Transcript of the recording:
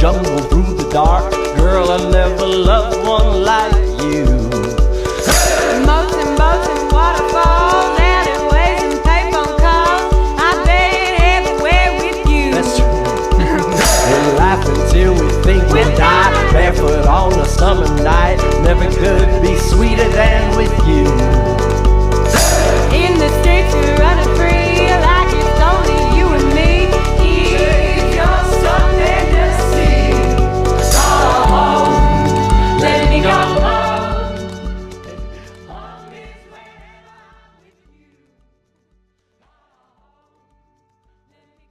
jungle, through the dark. Girl, I never loved one like you. Boats and boats and waterfalls, alleyways and payphone calls. I've been everywhere with you. That's true. We laugh until we think we'll die, barefoot on a summer night. Never could be sweeter than with you. In the street